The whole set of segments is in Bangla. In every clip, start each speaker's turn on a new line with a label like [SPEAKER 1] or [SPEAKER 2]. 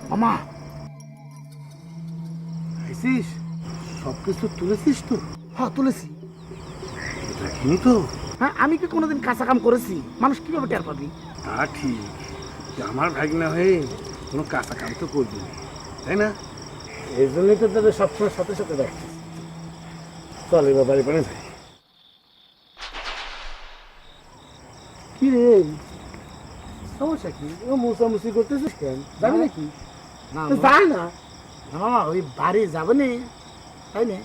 [SPEAKER 1] মামা আইসিস? সব কিছু তুলেছিস তো? হ্যাঁ তুলেছি।
[SPEAKER 2] দেখিনি তো।
[SPEAKER 1] হ্যাঁ, আমি কি কোনোদিন কাঁচা কাম করেছি? মানুষ কিভাবে টের পাবি?
[SPEAKER 2] তা ঠিক, আমার ভাগনা হয়ে কোনো কাঁচা কাম তো করবি না, তাই না? এই জন্যই তো তাদের সবসময় সাথে সাথে রাখছিস। চল এবার বাড়ি পানে যাই। কি রে, সমস্যা কি? ও মুসামুসি করতেছিস কেন? যাবি নাকি?
[SPEAKER 1] না
[SPEAKER 2] যাই না।
[SPEAKER 1] মামা, ওই বাড়ি যাবে না, তাই না?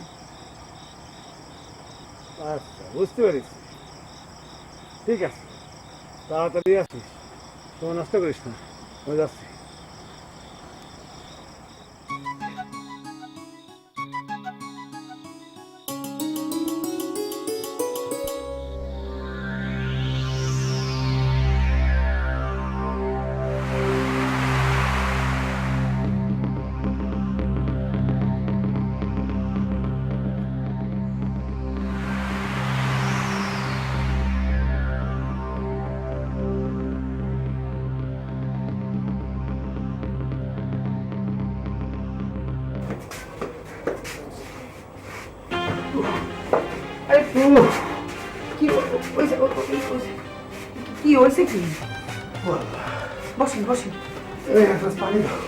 [SPEAKER 2] আচ্ছা, বুঝতে পেরেছি। ঠিক আছে, তাড়াতাড়ি আসিস, তোমার নষ্ট করিস না। আমি যাচ্ছি।
[SPEAKER 3] কি কি হয়েছে? কি বসেন বসেন,
[SPEAKER 2] এই এক গ্লাস পানি দাও।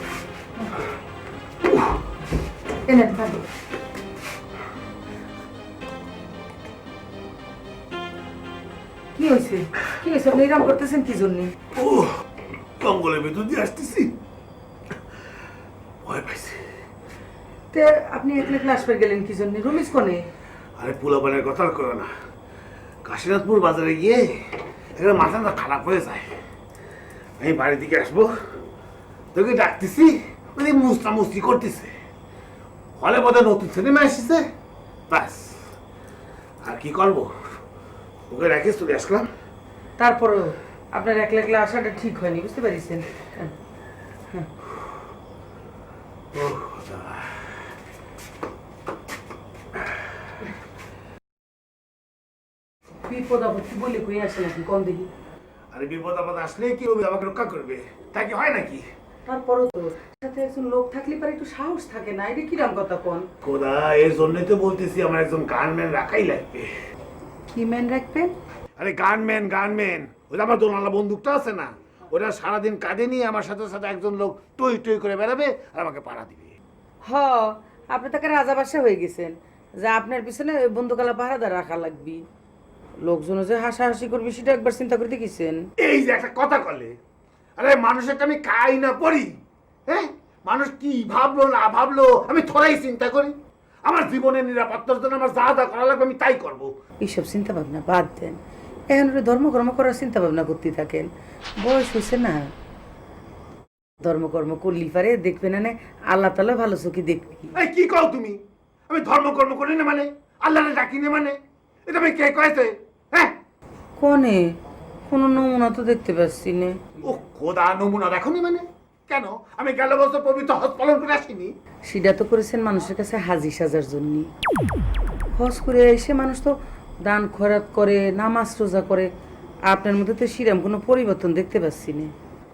[SPEAKER 3] এনেন পানি। কি হয়েছে? কি হয়েছে? আপনি এরকম করতেছেন কি জন্যে?
[SPEAKER 2] ও, জঙ্গলের ভেতর দিয়ে আসতেছি, ভয় পাইছি।
[SPEAKER 3] তে আপনি একলা ক্লাস পেয়ে গেলেন কি জন্যে? রমেশ কোনে?
[SPEAKER 2] আরে পোলাপানের কথা আর করো না। কাশীনাথপুর বাজারে গিয়ে একটা মাথাটা খারাপ হয়ে যায়। আমি বাড়ির দিকে আসবো, তোকে ডাকতেছি, ওই মুস্তা মুস্তি করতেছে। হলে বোধহয় নতুন সিনেমা এসেছে, ব্যাস। আর কি করবো, ওকে রেখে চলে আসলাম।
[SPEAKER 3] তারপরেও আপনার একলা একলা আসাটা ঠিক হয়নি, বুঝতে পারিছেন?
[SPEAKER 2] ও খোদা।
[SPEAKER 3] বিপদ আপদ বলে কই আসে নাকি কম দেখি?
[SPEAKER 2] আরে বিপদ আপদ আসলে কি হবে, আমাকে রক্ষা করবে, তা কি হয় নাকি?
[SPEAKER 3] তারপরেও তো সাথে একজন লোক থাকলে পারে একটু সাহস থাকে না? এটা কিরম কথা কোন?
[SPEAKER 2] খোদা, এর জন্যই তো বলতেছি আমার একজন গানম্যান রাখাই লাগবে।
[SPEAKER 3] কি ম্যান রাখবেন?
[SPEAKER 2] আরে গানম্যান, ওই যে আমার দোনালা বন্দুকটা আছে না, ওটা সারাদিন কাঁধে নিয়ে আমার সাথে সাথে একজন লোক টই টই করে বেড়াবে আর আমাকে পাড়া দিবে।
[SPEAKER 3] হ, আপনি তাকে রাজা বাদশা হয়ে গেছেন যে আপনার পিছনে বন্দুকালা পাহারাদার রাখা লাগবে। লোকজন যে হাসাহাসি করবে সেটা একবার চিন্তা করে দেখেছেন?
[SPEAKER 2] এই যে একটা কথা কলে, আরে মানুষেরটা আমি খাই না পড়ি, হ্যাঁ? মানুষ কি ভাবলো না ভাবলো আমি থোড়াই চিন্তা করি। আমার জীবনের নিরাপত্তার জন্য আমার যা যা করা লাগবে আমি তাই করবো।
[SPEAKER 3] এইসব চিন্তা ভাবনা বাদ দেন, এখন ধর্মকর্ম করার চিন্তা ভাবনা করতে থাকেন। বয়স হয়েছে না, ধর্মকর্ম করলি পারে দেখবে না আল্লাহ তালা ভালো চোখে দেখবি।
[SPEAKER 2] এই কি কও তুমি? আমি ধর্মকর্ম করি না মানে, আল্লাহরে ডাকি না মানে, এটা আমি কে কয়েছে? হ্যাঁ,
[SPEAKER 3] কনে কোনো নমুনা তো দেখতে পাচ্ছি না।
[SPEAKER 2] ও খোদা, নমুনা দেখনি মানে? কেন, আমি গেল বছর পবিত্র হজ পালন করে আসিনি?
[SPEAKER 3] সেটা তো করেছেন মানুষের কাছে হাজি সাজার জন্য। হজ করে এসে মানুষ তো দান খয়রাত করে, নামাজ রোজা করে। আপনার মধ্যে তো সেরকম কোনো পরিবর্তন দেখতে পাচ্ছি না।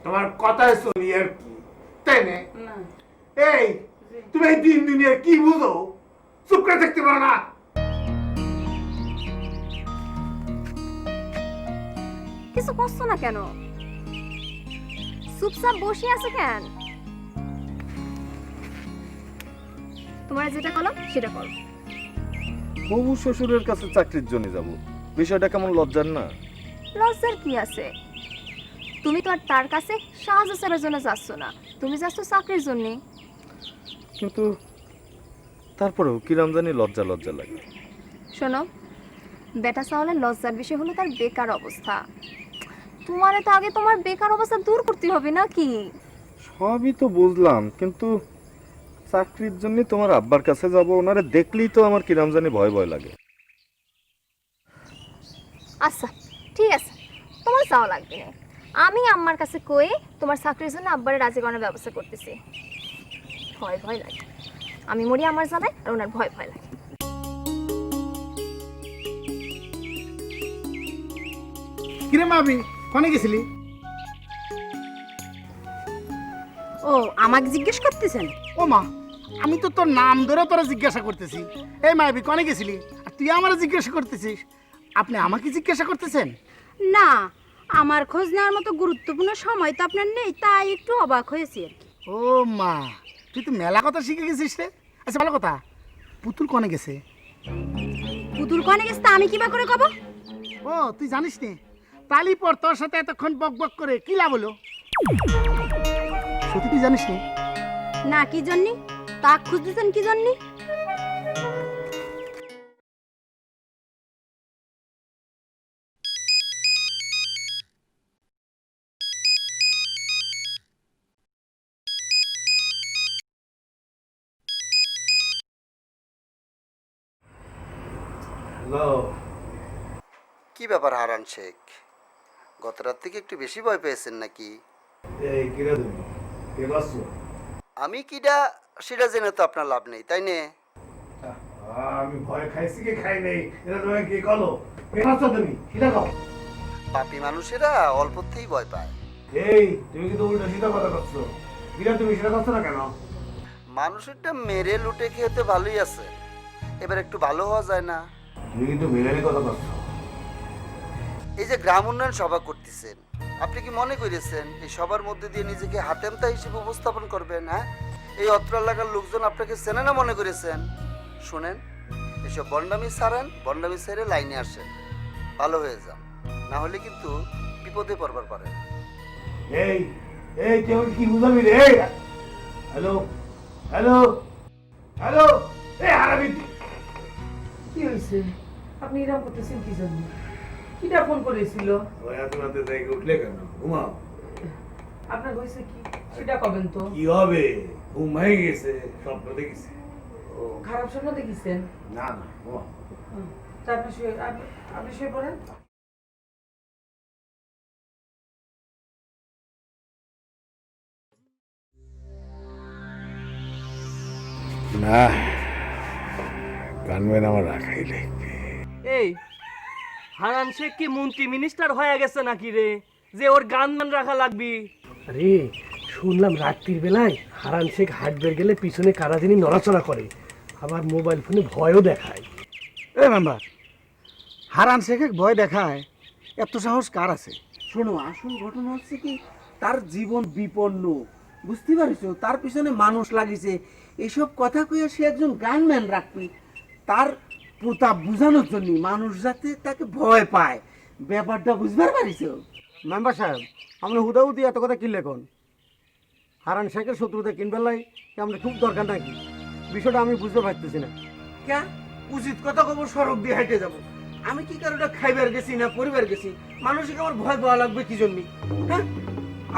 [SPEAKER 2] তোমার কথায় চলি আর কি, তাই না? এই, তুমি এই দিন দিনের কি বুঝো? চুপ করে দেখতে পারো না?
[SPEAKER 4] কিছু করছো না কেন? চুপচাপ বসে আছো কেন? তোমার যেটা করো সেটা করো।
[SPEAKER 5] হবু শ্বশুরের কাছে চাকরির জন্য যাব, বিষয়টা কেমন লজ্জার না?
[SPEAKER 4] লজ্জার কি আছে? তুমি তো আর তার কাছে সাহায্য চাওয়ার জন্য যাচ্ছ না, তুমি যাচ্ছ চাকরির জন্য।
[SPEAKER 5] কিন্তু তারপরেও কিরাম জানি লজ্জা লজ্জা লাগে।
[SPEAKER 4] শোনো, বেটা চাওয়ালের লজ্জার বিষয় হলো তার বেকার অবস্থা। তোমারে তো আগে তোমার বেকার অবস্থা দূর করতে হবে নাকি?
[SPEAKER 5] সবই তো বুঝলাম, কিন্তু চাকরির জন্য তোমার আব্বার কাছে যাব, ওনারে দেখলেই তো আমার কিরাম জানি ভয় ভয় লাগে।
[SPEAKER 4] আচ্ছা ঠিক আছে, তোমার চাওয়া লাগবে না। আমি আম্মার কাছে কয়ে তোমার চাকরির জন্য আব্বারে রাজি করানোর ব্যবস্থা করতেছি। ভয় ভয় লাগে, আমি মরি আমার জানাই আর ওনার ভয় ভয় লাগে।
[SPEAKER 1] কিরে মাবি, কনে গেছিলি?
[SPEAKER 4] ও
[SPEAKER 6] ও আমাকে জিজ্ঞেস করতেছেন?
[SPEAKER 1] ও মা, আমি তো তোর নাম ধরে তোরা জিজ্ঞাসা করতেছি। এই মায়াবী, কনে গেছিলি আর তুই আমার জিজ্ঞাসা করতেছিস? আপনি আমাকে জিজ্ঞাসা করতেছেন?
[SPEAKER 6] না, আমার খোঁজ নেওয়ার মতো গুরুত্বপূর্ণ সময় তো আপনার নেই, তাই একটু অবাক হয়েছি আর কি।
[SPEAKER 1] ও মা, তুই তো মেলা কথা শিখে গেছিস রে। আচ্ছা ভালো কথা, পুতুল কনে গেছে?
[SPEAKER 6] পুতুল কনে গেছে তা আমি কিবা করে কব?
[SPEAKER 1] ও তুই জানিস নে? তালি পর তোর সাথে এতক্ষণ বক বক করে কি লাভ হলো? সত্যি তুই জানিস নে?
[SPEAKER 6] না, কি জন্যে? তা খুঁজতেছেন কি জন্যে?
[SPEAKER 2] হ্যালো।
[SPEAKER 7] কি ব্যাপার হারান শেখ, গত রাত থেকে একটু বেশি ভয় পেয়েছেন নাকি?
[SPEAKER 2] এই কিরা তুমি কে বাসছো?
[SPEAKER 7] আমি কিডা সেটা জেনে তো আপনার লাভ নেই, তাই নে?
[SPEAKER 2] আমি ভয় খাইছি কি খাই নেই এটা তোমাকে কি কলো? কে বাসছো তুমি? কিরা কও?
[SPEAKER 7] পাপী মানুষেরা অল্পতেই ভয় পায়।
[SPEAKER 2] এই তুমি কিন্তু উল্টা সিধা কথা করছো। কিরা তুমি সেটা করছো না কেন?
[SPEAKER 7] মানুষেরটা মেরে লুটে খেয়ে তো ভালোই আছে, এবার একটু ভালো হওয়া যায় না?
[SPEAKER 2] তুমি কিন্তু মেলানি কথা করছো।
[SPEAKER 7] এই যে গ্রাম উন্নয়ন সভা করতেছেন, আপনি কি মনে করেছেন এই সবার মধ্যে দিয়ে নিজেকে হাতেমতা হিসেবে উপস্থাপন করবেন? হ্যাঁ, এই অত্র এলাকার লোকজন আপনাকে চেনে না মনে করেছেন? শুনেন, এসব বন্ডামি ছাড়েন, বন্ডামি ছেড়ে লাইনে আসেন, ভালো হয়ে যান, না হলে কিন্তু বিপদে পড়বার পারেন।
[SPEAKER 2] এই এই তুই আমাকে কি বুঝাবি রে? হ্যালো হ্যালো হ্যালো, এই হারামি
[SPEAKER 3] কি হয়েছে? আপনি এরকম করতেছেন কি জন্য? কিটা ফোন করেছিল?
[SPEAKER 2] ওই এত রাতে থেকে উঠলে কেন? ঘুমাও।
[SPEAKER 3] আপনার হয়েছে কি সেটা কবেন তো।
[SPEAKER 2] কি হবে? ঘুম ভেঙে গেছে, স্বপ্ন দেখেছি।
[SPEAKER 3] ও, খারাপ স্বপ্ন দেখেছেন?
[SPEAKER 2] না না, ঘুমাও।
[SPEAKER 3] তা আপনি শুয়ে আপনি শুয়ে পড়েন।
[SPEAKER 2] না, কানবেন আমার রাখাই লাগবে।
[SPEAKER 8] এই হারান শেখ কি মন্ত্রী মিনিস্টার হয়ে গেছে নাকি রে, যে ওর গান মান রাখা লাগবি?
[SPEAKER 9] আরে শুনলাম রাত্রির বেলায় হারান শেখ হাঁটবে গেলে পিছনে কারা যিনি নড়াচড়া করে, আবার মোবাইল ফোনে ভয়ও দেখায়।
[SPEAKER 1] এ মেম্বার, হারান শেখে ভয় দেখায় এত সাহস কার আছে?
[SPEAKER 10] শোনো, আসল ঘটনা হচ্ছে কি, তার জীবন বিপন্ন, বুঝতে পারছো? তার পিছনে মানুষ লাগিছে, এইসব কথা কইয়া সে একজন গানম্যান রাখবি তার প্রতাপ বুঝানোর জন্য, মানুষ যাতে তাকে ভয় পায়, ব্যাপারটা বুঝবার পারিছো?
[SPEAKER 1] মেম্বার সাহেব, আমরা হুদাহুদি এত কথা কিনলে কোন? হারান শেখের শত্রুতা কিনবার লাই আমরা খুব দরকার নাকি? বিষয়টা আমি বুঝতে পারতেছি না।
[SPEAKER 10] কে উচিত কথা কব, সড়ক দিয়ে হেঁটে যাব? আমি কি কারোটা খাইবার গেছি না পরিবার গেছি? মানুষকে আমার ভয় পাওয়া লাগবে কি জন্য? হ্যাঁ,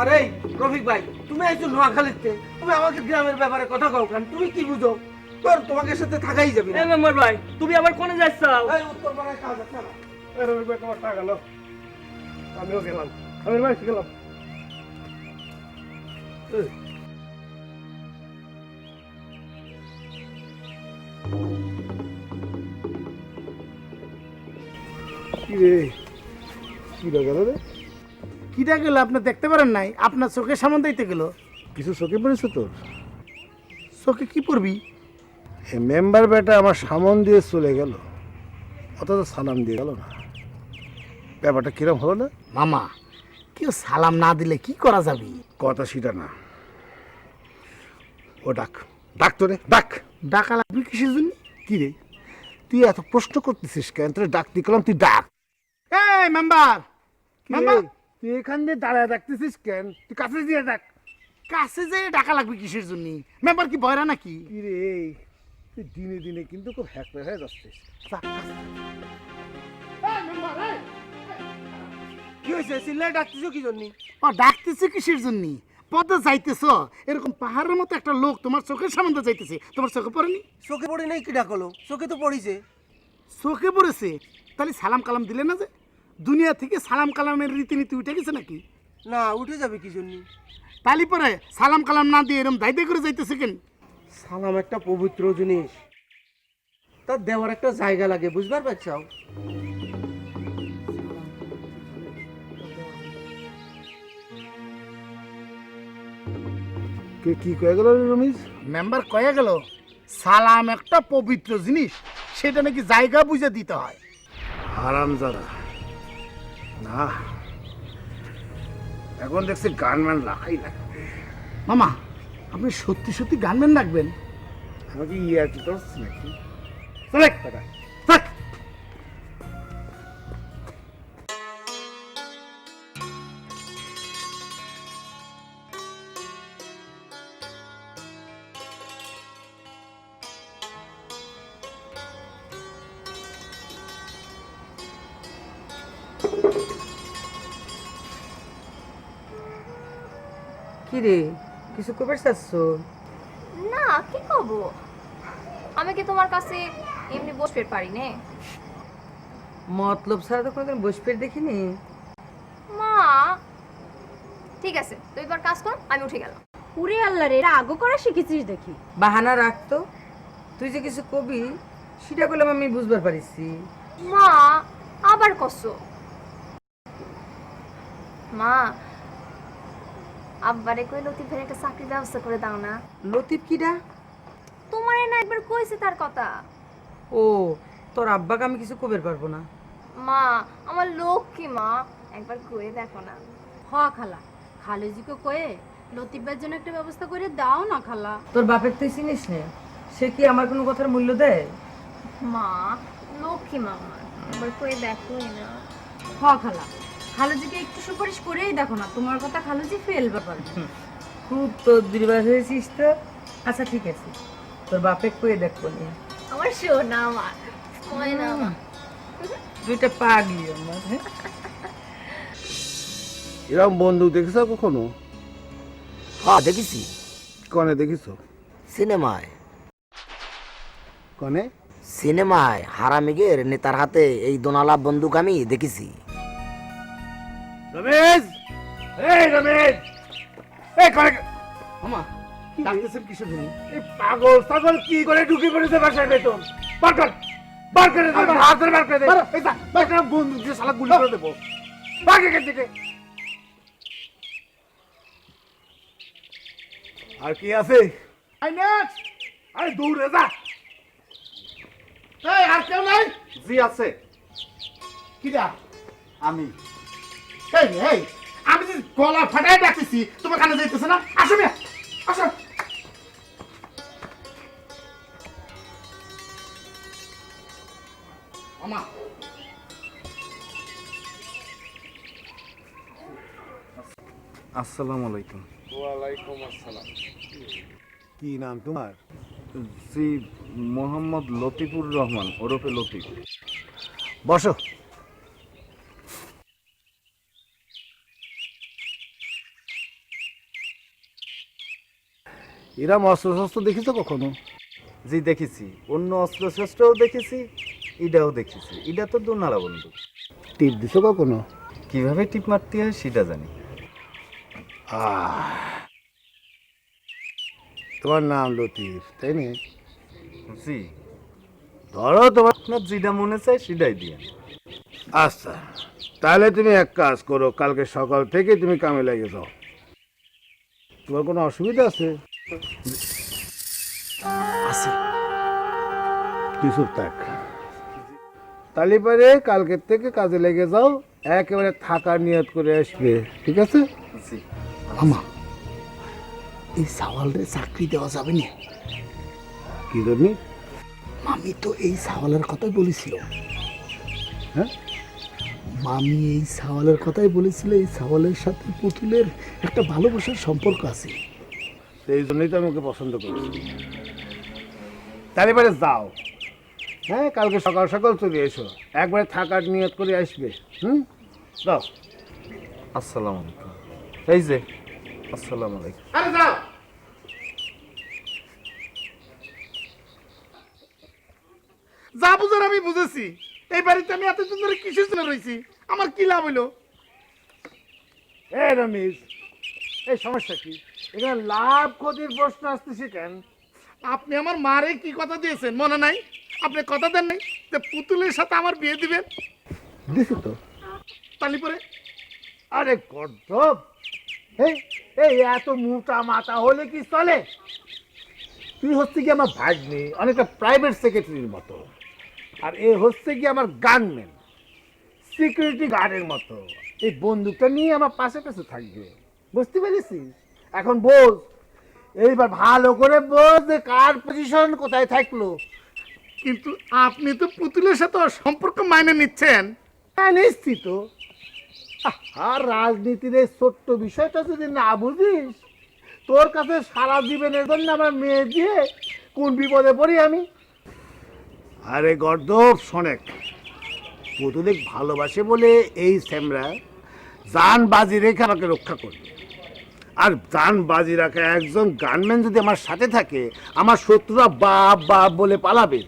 [SPEAKER 10] আরে রফিক ভাই, তুমি আইছো নোয়াখালীতে, তুমি আমাকে গ্রামের ব্যাপারে কথা কও কেন? তুমি কি বুঝো? তোর তোমাকে সাথে থাকাই যাবে না।
[SPEAKER 8] এই মেম্বার ভাই, তুমি আবার কোনে যাচ্ছ?
[SPEAKER 10] এই উত্তর পাড়ায় খাওয়া যাচ্ছে না।
[SPEAKER 1] আমিও গেলাম, আমি ভাই গেলাম। কি রে, কিরা গেল রে? কিটা গেল আপনি দেখতে পারেন নাই? আপনার চোখের সামনে দিতে গেল। কিছু চোখে পড়েছে তোর? চোখে কি পড়বি? মেম্বার বেটা আমার সামন দিয়ে চলে গেল, অথচ সালাম দিয়ে গেল না। ব্যাপারটা কিরম হলো না? মামা, কেউ সালাম না দিলে কি করা যাবে? কথা সেটা না, ও ডাক ডাক তোরে ডাক। ডাকা লাগবে কিসের জন্য? কি রে, তুই এত প্রশ্ন করতেছিস কেন? তোরে ডাক দিলাম, তুই ডাক। এই মেম্বার, তুই এখান দিয়ে দাঁড়ায় ডাকতেছিস কেন? তুই কাছে দিয়ে ডাক। কাছে যেয়ে ডাকা লাগবে কিসের জন্য? মেম্বার কি বয়রা নাকি? কি রে, তুই দিনে দিনে কিন্তু খুব হ্যাকড়ে হয়ে যাচ্ছিস।
[SPEAKER 10] কি হয়েছে? চিল্লায় ডাকতেছো কি জন্য?
[SPEAKER 1] ও ডাকতেছে কিসের জন্য? পথে যাইতেছ, এরকম পাহাড়ের মতো একটা লোক তোমার চোখের সামনে যাইতেছে, তোমার চোখে পড়েনি?
[SPEAKER 10] চোখে পড়ে নাই কি ডাকলো? চোখে তো পড়িছে।
[SPEAKER 1] চোখে পড়েছে, তাহলে সালাম কালাম দিলে না? যে দুনিয়া থেকে সালাম কালামের রীতিনীতি উঠে গেছে নাকি?
[SPEAKER 10] না, উঠে যাবে কি জন্য?
[SPEAKER 1] তালি পরে সালাম কালাম না দিয়ে এরকম দায়িত্ব করে যাইতেছে কেন?
[SPEAKER 10] সালাম একটা পবিত্র জিনিস, তার দেওয়ার একটা জায়গা লাগে, বুঝবার পারছাও?
[SPEAKER 2] কে কি কয়ে গেল রে রমেশ?
[SPEAKER 1] মেম্বার কয়ে গেল সালাম একটা পবিত্র জিনিস, সেটা নাকি জায়গা বুঝে দিতে হয়।
[SPEAKER 2] হারামজাদা না, এখন দেখছি গানম্যান রাখাই লাগবে।
[SPEAKER 1] মামা আপনি সত্যি সত্যি গানম্যান রাখবেন?
[SPEAKER 2] আমাকে ইয়ার কি করছিস নাকি? চল এক টাকা থাক।
[SPEAKER 3] কি রে, কিছু কবে চাচ্ছ?
[SPEAKER 4] না কি কব, আমি কি তোমার কাছে এমনি বসতে পারি নে?
[SPEAKER 3] মতলব ছাড়া তো কোনোদিন বসে দেখিনি।
[SPEAKER 4] মা ঠিক আছে, তুই এবার কাজ কর, আমি উঠে গেলাম।
[SPEAKER 6] উরে আল্লাহ রে, এরা আগো করা শিখেছিস দেখি।
[SPEAKER 3] বাহানা রাখতো, তুই যে কিছু কবি সেটা করলাম আমি বুঝবার পারিছি।
[SPEAKER 4] মা আবার কসো? মা আব্বারে কই লতিফের একটা চাকরির ব্যবস্থা করে দাও না।
[SPEAKER 3] লতিফ কিডা?
[SPEAKER 4] তোমারে না একবার কইছে তার কথা।
[SPEAKER 3] ও, তোর আব্বাকে আমি কিছু কবের পারবো না।
[SPEAKER 4] মা আমার লক্ষ্মী মা, একবার কয়ে দেখো না।
[SPEAKER 6] হ খালা, খালেজিকে কয়ে লতিফের জন্য একটা ব্যবস্থা করে দাও না খালা।
[SPEAKER 3] তোর বাপের তুই চিনিস নে, সে কি আমার কোনো কথার মূল্য দেয়?
[SPEAKER 4] মা লক্ষ্মী মা আমার, একবার কয়ে দেখোই না।
[SPEAKER 6] হ খালা, খালুজিকে একটু সুপারিশ করেই দেখো না, তোমার কথা খালুজি ফেলবে পারবে।
[SPEAKER 3] খুব তোর দুর্বার হয়েছিস তো। আচ্ছা ঠিক আছে, তোর বাপে কয়ে দেখবো নিয়ে।
[SPEAKER 4] আমার সোনা আমার ময়না মা।
[SPEAKER 3] দুইটা পাগলি আমার। হ্যাঁ
[SPEAKER 2] এরকম বন্ধু দেখেছো কখনো?
[SPEAKER 11] হ্যাঁ দেখেছি,
[SPEAKER 2] কনে দেখিছো?
[SPEAKER 11] সিনেমায়।
[SPEAKER 2] কনে?
[SPEAKER 11] সিনেমায় হারামিগের নেতার হাতে এই দোনালা বন্দুক আমি দেখেছি।
[SPEAKER 2] রমেশ, এই রমেশ, এই কনে?
[SPEAKER 1] মামা ডাকতেছেন কিসের জন্য?
[SPEAKER 2] এই পাগল ছাগল কি করে ঢুকে পড়েছে বাসায় বেতন? বার কর, বার করে দে, হাত ধরে বার করে দে। এই যা, বার করে বন্ধু দিয়ে শালা গুলি করে দেবো। ভাগ এখান থেকে। আর কি আছে?
[SPEAKER 1] I next.
[SPEAKER 2] আরে দৌড়ে যা।
[SPEAKER 1] এই আর কেউ নাই?
[SPEAKER 5] জি আছে,
[SPEAKER 1] কিডা?
[SPEAKER 5] আমি।
[SPEAKER 1] এই আমি যে গলা ফাটাই ডাকতেছি, তোমার কানে যাইতেছে না? আসো মিয়া, আসো। মামা
[SPEAKER 5] আসসালামু আলাইকুম।
[SPEAKER 2] কি নাম তোমার?
[SPEAKER 5] জি মোহাম্মদ লতিফুর রহমান ওরফে লতিফ।
[SPEAKER 1] বসো।
[SPEAKER 2] এরম অস্ত্র শস্ত্র দেখেছো কখনো?
[SPEAKER 5] জি দেখেছি, অন্য অস্ত্র শস্ত্রও দেখেছি, ইটাও দেখেছি। এটা তো দোনালা বন্দুক।
[SPEAKER 2] টিপ দিছো কখনো?
[SPEAKER 5] কিভাবে টিপ মারতে হয় সেটা জানি।
[SPEAKER 2] তোমার নাম লতিফ তাই না?
[SPEAKER 5] জি,
[SPEAKER 2] ধরো তোমার।
[SPEAKER 5] আপনার যেটা মনে চায় সেটাই দিয়ে।
[SPEAKER 2] আচ্ছা, তাহলে তুমি এক কাজ করো, কালকে সকাল থেকে তুমি কামে লেগে যাও। তোমার কোনো অসুবিধা আছে?
[SPEAKER 11] আছে।
[SPEAKER 2] তুই চুপ থাক। তাহলে পরে কালকের থেকে কাজে লেগে যাও, একেবারে থাকার নিয়ত করে আসবে, ঠিক আছে?
[SPEAKER 5] জি।
[SPEAKER 1] মামা এই সাওয়ালের চাকরি দেওয়া যাবে না?
[SPEAKER 2] কি জন্যে?
[SPEAKER 1] মামি তো এই সাওয়ালের কথাই বলেছিল।
[SPEAKER 2] হ্যাঁ,
[SPEAKER 1] মামি এই সাওয়ালের কথাই বলেছিল, এই সাওয়ালের সাথে পুতুলের একটা ভালোবাসার সম্পর্ক আছে।
[SPEAKER 2] সেই জন্যই তো আমাকে পছন্দ করছি। তাহলে পরে যাও, হ্যাঁ, কালকে সকাল সকাল চলে এসো, একবারে থাকার নিয়ত করে আসবে। যাও।
[SPEAKER 5] আসসালামু আলাইকুম। এই যে আসসালামু আলাইকুম।
[SPEAKER 1] আরে যাও। যা বুঝার আমি বুঝেছি। এই বাড়িতে আমি এতদিন ধরে কিসের জন্য রয়েছি? আমার কি লাভ হইলো?
[SPEAKER 2] এ রমেশ, এই সমস্যা কি? এখানে লাভ ক্ষতির প্রশ্ন আসতেছে কেন?
[SPEAKER 1] আপনি আমার মারে কি কথা দিয়েছেন মনে নাই? আপনি কথা দেন নাই যে পুতুলের সাথে আমার বিয়ে দিবেন?
[SPEAKER 2] দিছি তো।
[SPEAKER 1] তালি পরে
[SPEAKER 2] আরে গর্দব,
[SPEAKER 1] এই এই এত মোটা মাথা হলে কি চলে? তুই হচ্ছে কি আমার ভাগ্নে, অনেকটা প্রাইভেট সেক্রেটারির মতো, আর এ হচ্ছে কি আমার গানম্যান, সিকিউরিটি গার্ডের মতো। এই বন্দুকটা নিয়ে আমার পাশে পাশে থাকবে, বুঝতে পেরেছিস? এখন বোঝ, এইবার ভালো করে বোঝ যে কার পজিশন কোথায় থাকলো। কিন্তু আপনি তো পুতুলের সাথে সম্পর্ক মাইনে নিচ্ছেন। হ্যাঁ, নিশ্চিত তো। আর রাজনীতির এই ছোট্ট বিষয়টা যদি না বুঝিস, তোর কাছে সারা জীবনের জন্য আমার মেয়ে দিয়ে কোন বিপদে পড়ি আমি। আরে গর্দভ শোনেক, পুতুলিক ভালোবাসে বলে এই স্যামরা জান বাজি রেখে আমাকে রক্ষা করবে। আর জান বাজি রাখা একজন গানম্যান যদি আমার সাথে থাকে, আমার শত্রুরা বাপ বাপ বলে পালাবে।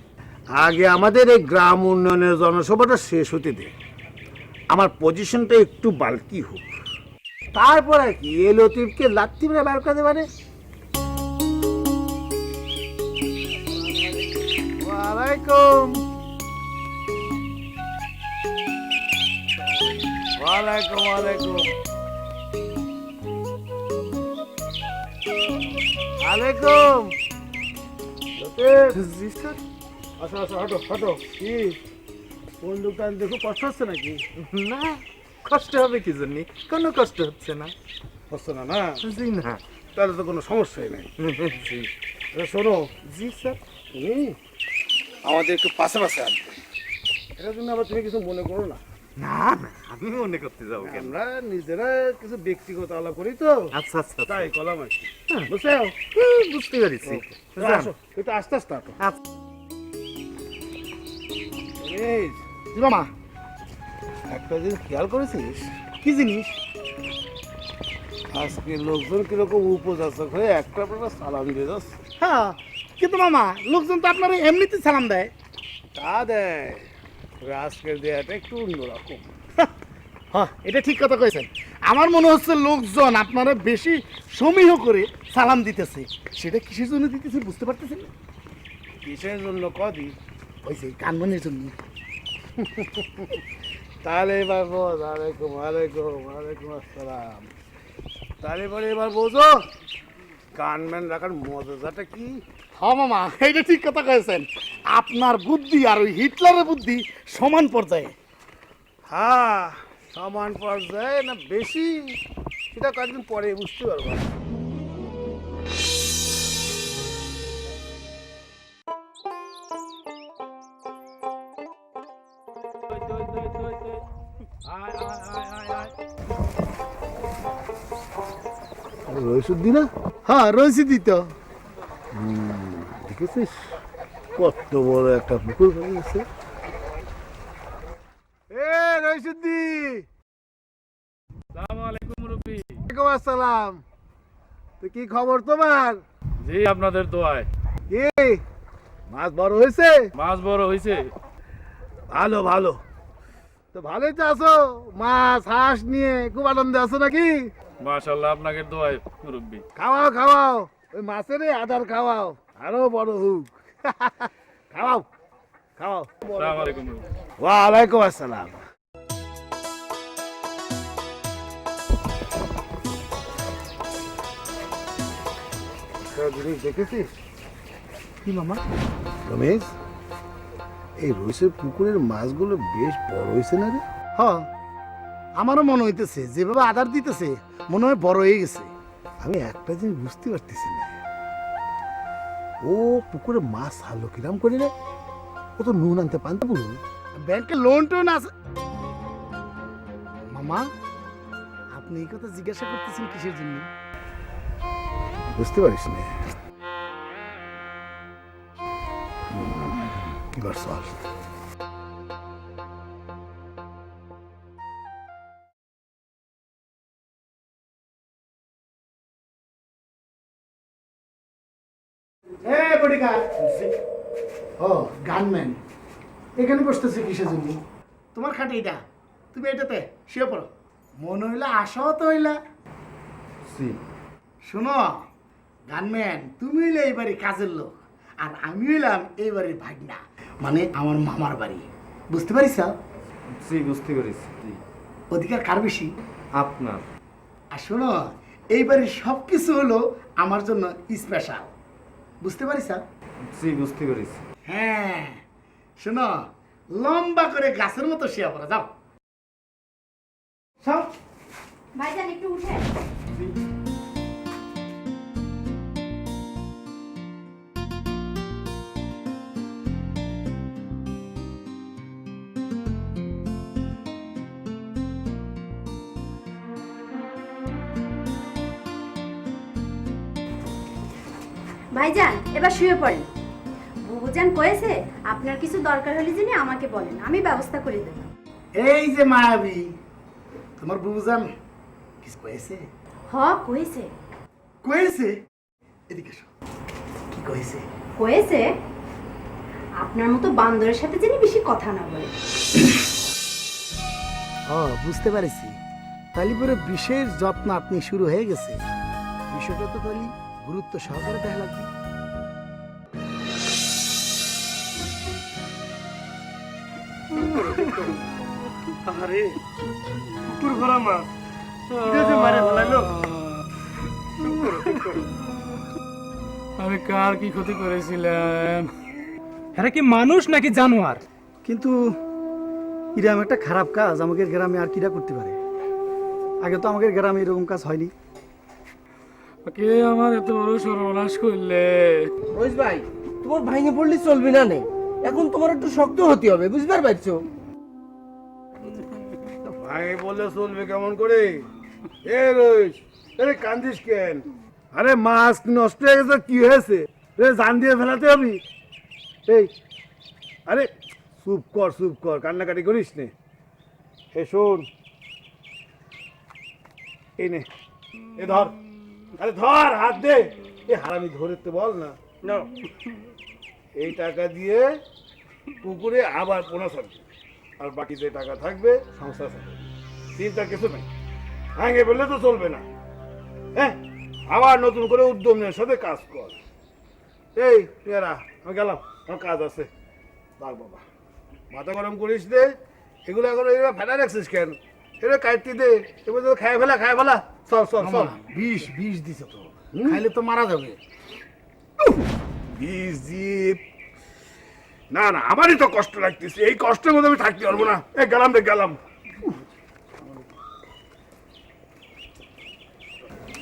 [SPEAKER 1] আগে আমাদের এই গ্রাম উন্নয়নের জনসভাটা শেষ হতে দে, আমার পজিশনটা একটু বালকি হোক, তারপরে কি এ লতিফকে লাত্তি মেরে বার করতে পারে। ওয়ালাইকুম ওয়ালাইকুম ওয়ালাইকুম ওয়ালাইকুম। জি স্যার। আসো আসো, হটো হটো। কি বন্দুকটা দেখো, কষ্ট হচ্ছে নাকি?
[SPEAKER 5] না, কষ্ট হবে কি জন্য? কোনো কষ্ট হচ্ছে না।
[SPEAKER 1] হচ্ছে না না?
[SPEAKER 5] জি না।
[SPEAKER 1] তাহলে তো কোনো সমস্যাই নাই।
[SPEAKER 5] জি।
[SPEAKER 1] শোনো,
[SPEAKER 5] জি স্যার।
[SPEAKER 1] তুমি আমাদের একটু পাশে পাশে আসবে, এটার জন্য আবার তুমি কিছু মনে করো না।
[SPEAKER 5] না না, আমি মনে করতে যাবো কেন?
[SPEAKER 1] আমরা নিজেরা কিছু ব্যক্তিগত আলাপ করি তো,
[SPEAKER 5] আচ্ছা আচ্ছা,
[SPEAKER 1] তাই কলাম আর কি।
[SPEAKER 5] হ্যাঁ।
[SPEAKER 1] বুঝছো?
[SPEAKER 5] বুঝতে পেরেছি।
[SPEAKER 1] আসো, একটু আস্তে আস্তে আসো।
[SPEAKER 5] আচ্ছা।
[SPEAKER 1] এই জি মামা, একটা জিনিস খেয়াল করেছিস? কি জিনিস? আজকে লোকজন কিরকম উপযাচক হয়ে একটা সালাম দিয়ে যাচ্ছে। হ্যাঁ, কিন্তু মামা লোকজন তো আপনারা এমনিতে সালাম দেয়। তা দেয়, আজকের দেয়াটা একটু অন্যরকম। হ্যাঁ, এটা ঠিক কথা কয়েছেন। আমার মনে হচ্ছে লোকজন আপনারা বেশি সমীহ করে সালাম দিতেছে। সেটা কিসের জন্য দিতেছে বুঝতে পারতেছেন না? কিসের জন্য কদি? ওই যে কানমনের জন্য। তাহলে এবার বল, ওয়ালাইকুম ওয়ালাইকুম ওয়ালাইকুম আসসালাম। তাহলে পরে এবার বোঝো গানম্যান রাখার মজাটা কি। হ্যাঁ মামা, এইটা ঠিক কথা কয়েছেন। আপনার বুদ্ধি আর ওই হিটলারের বুদ্ধি সমান পর্যায়ে। হ্যাঁ, সমান পর্যায়ে না বেশি, সেটা কয়েকদিন পরে বুঝতে পারবো। রইসুদ্দি না? হ্যাঁ, রইসুদ্দি তো। দেখেছিস কত বড় একটা পুকুর হয়ে গেছে। এ রইসুদ্দি,
[SPEAKER 12] আসসালামু আলাইকুম মুরব্বি।
[SPEAKER 1] ওয়ালাইকুম আসসালাম। তো কি খবর তোমার?
[SPEAKER 12] জি, আপনাদের দোয়ায়।
[SPEAKER 1] কি মাছ বড় হয়েছে?
[SPEAKER 12] মাছ বড় হয়েছে।
[SPEAKER 1] ভালো ভালো। তো ভালোই তো আছো, মাছ হাঁস নিয়ে খুব আনন্দে আছো নাকি?
[SPEAKER 12] মাশাআল্লাহ, আপনাদের দোয়ায় মুরব্বি।
[SPEAKER 1] খাওয়াও খাওয়াও, ওই মাছের আদার খাওয়াও, আরো বড় হুক। খাওয়াও খাওয়াও।
[SPEAKER 12] আসসালামু আলাইকুম মুরব্বি।
[SPEAKER 1] ওয়ালাইকুম আসসালাম। জিনিস দেখেছিস কি মামা? রমেশ, এই রইসের পুকুরের মাছগুলো বেশ বড় হয়েছে না রে? হ্যাঁ, আমারও মনে হইতেছে, যেভাবে আদার দিতেছে মনে হয় বড় হয়ে গেছে। আমি একটা জিনিস বুঝতে পারতেছি না, ও পুকুরে মাছ ছাড়লো কিরাম করে রে? ও তো নুন আনতে পানতে পুরো ব্যাংকে লোন টোন আছে। মামা, আপনি এই কথা জিজ্ঞাসা করতেছেন কিসের জন্য? বুঝতে পারিস না? এবার চল। ও গানম্যান, এখানে বসতেছে কিসের জন্য? তোমার খাটে এটা, তুমি এটাতে শুয়ে পড়ো। মনে হইলা আসাও তো হইলা। শোনো গানম্যান, তুমি হইলে এই বাড়ির কাজের লোক, আর আমি হইলাম এই বাড়ির ভাগনা, মানে আমার মামার বাড়ি। বুঝতে পারিস?
[SPEAKER 5] জি, বুঝতে পেরেছি।
[SPEAKER 1] অধিকার কার বেশি?
[SPEAKER 5] আপনার।
[SPEAKER 1] আর শোনো, এইবারে সব কিছু হলো আমার জন্য স্পেশাল, বুঝতে পারিস?
[SPEAKER 5] জি বুঝতে পেরেছি।
[SPEAKER 1] হ্যাঁ শোনো, লম্বা করে গাছের মতো শিয়া পড়া যাও সব।
[SPEAKER 6] ভাইজান একটু উঠে। ভাইজান এবার শুয়ে পড়েন। বুবুজান কয়েছে আপনার কিছু দরকার হলে যিনি আমাকে বলেন, আমি ব্যবস্থা করে দেব।
[SPEAKER 1] এই যে মায়াবী, তোমার বুবুজান কিছু কয়েছে?
[SPEAKER 6] কয়েছে।
[SPEAKER 1] কয়েছে? এদিকে এসো। কি কয়েছে?
[SPEAKER 6] কয়েছে আপনার মতো বান্দরের সাথে যিনি বেশি কথা না বলে।
[SPEAKER 1] বুঝতে পারছি, তাহলে পরে বিশেষ যত্ন আপনি শুরু হয়ে গেছে। বিষয়টা তো তাহলে গুরুত্ব সহকারে দেখা লাগবে।
[SPEAKER 9] আরে কুকুর ভরা মাছ মারে ফেলাইলো।
[SPEAKER 12] আমি কার কি ক্ষতি করেছিলাম?
[SPEAKER 9] এরা কি মানুষ নাকি জানোয়ার?
[SPEAKER 1] কিন্তু এরকম একটা খারাপ কাজ আমাদের গ্রামে আর কিরা করতে পারে? আগে তো আমাদের গ্রামে এরকম কাজ হয়নি।
[SPEAKER 12] কে আমার এত বড় সর্বনাশ করলে?
[SPEAKER 10] রোজ ভাই, তোমার ভাঙে পড়লে চলবে না নে, এখন তোমার একটু শক্ত হতে হবে, বুঝতে পারছো?
[SPEAKER 2] ভাই বলে চলবে কেমন করে? এ রইস, আরে কান্দিস কেন? আরে মাছ নষ্ট হয়ে গেছে, কি হয়েছে? জান দিয়ে ফেলাতে হবে? এই আরে চুপ কর, কান্নাকাটি করিস নে। এ শোন, এই নে, এ ধর, আরে ধর, হাত দে। এ হারামি ধরতে বল না। এই টাকা দিয়ে পুকুরে আবার পোনা ছাড়বে, আর বাকি যে টাকা থাকবে সংসার চালাবে। চিন্তা কিছু নেই, ভাঙে বললে তো চলবে না। হ্যাঁ, আবার নতুন করে উদ্যম নিয়ে সাথে কাজ কর। এই পেয়ারা, আমি গেলাম, আমার কাজ আছে। থাক বাবা, মাথা গরম করিস দে। এগুলো এখন এগুলো ফেলা রাখছিস কেন? এগুলো কাটতে দে, এবার তো খায় ফেলা। চল।
[SPEAKER 1] বিষ দিছে তো, খাইলে তো মারা যাবে।
[SPEAKER 2] বিষ জিপ না, আমারই তো কষ্ট লাগতেছে। এই কষ্টের মধ্যে আমি থাকতে পারবো না। গেলাম।